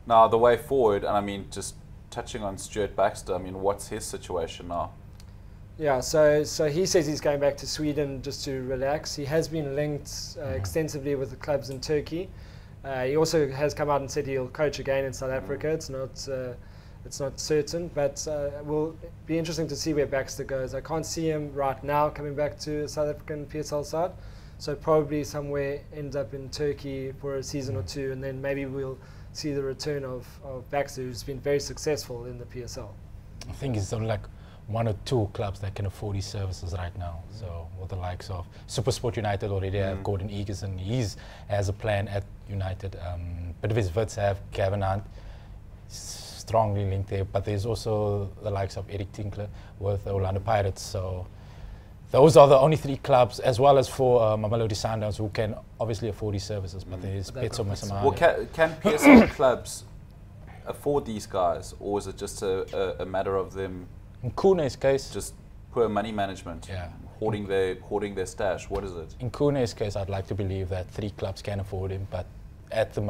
Now, the way forward, and I mean, just touching on Stuart Baxter, I mean, what's his situation now? Yeah, so he says he's going back to Sweden just to relax. He has been linked extensively with the clubs in Turkey. He also has come out and said he'll coach again in South Africa. It's not certain, but it will be interesting to see where Baxter goes. I can't see him right now coming back to South African PSL side, so probably somewhere ends up in Turkey for a season or two, and then maybe we'll see the return of Baxter, who's been very successful in the PSL. I think it's only like one or two clubs that can afford these services right now. So with the likes of SuperSport United already have Gordon Egerson, he's has a plan at United. But if his Wits have Gavin Hunt, strongly linked there. But there's also the likes of Eric Tinkler with the Orlando Pirates. So those are the only three clubs, as well as for Mamelodi Sundowns, who can obviously afford these services. But there's Petso Masamane. Well, can PSL clubs afford these guys, or is it just a matter of them? In Kune's case, just poor money management, yeah, hoarding their stash. What is it? In Kune's case, I'd like to believe that three clubs can afford him, but at the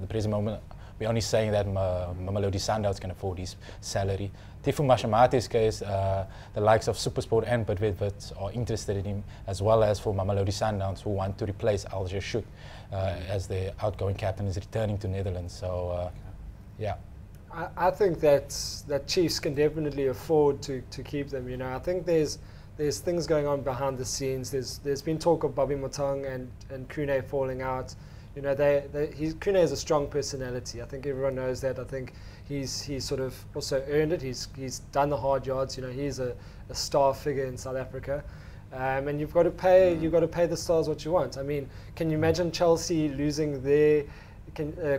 present moment, we're only saying that Mamelodi Sundowns can afford his salary. Tifu Mashamate's case, the likes of SuperSport and Bidwit are interested in him, as well as for Mamelodi Sundowns, who want to replace Alger Shoot as their outgoing captain is returning to Netherlands. So, yeah. I think that Chiefs can definitely afford to keep them. You know, I think there's things going on behind the scenes. There's been talk of Bobby Motong and Kune falling out. You know, Kune has a strong personality. I think everyone knows that. I think he's sort of also earned it. He's done the hard yards. You know, he's a star figure in South Africa. And you've got to pay the stars what you want. I mean, can you imagine Chelsea losing their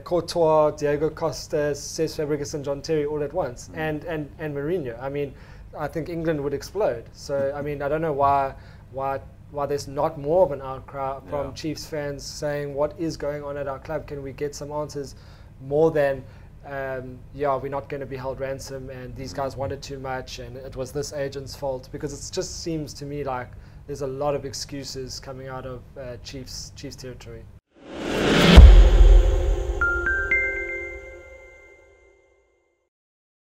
Courtois, Diego Costa, Cesc Fabregas and John Terry all at once, and Mourinho? I mean, I think England would explode. So I mean, I don't know why there's not more of an outcry from Chiefs fans saying what is going on at our club. Can we get some answers more than we're not going to be held ransom and these guys wanted too much and it was this agent's fault? Because it just seems to me like there's a lot of excuses coming out of Chiefs territory.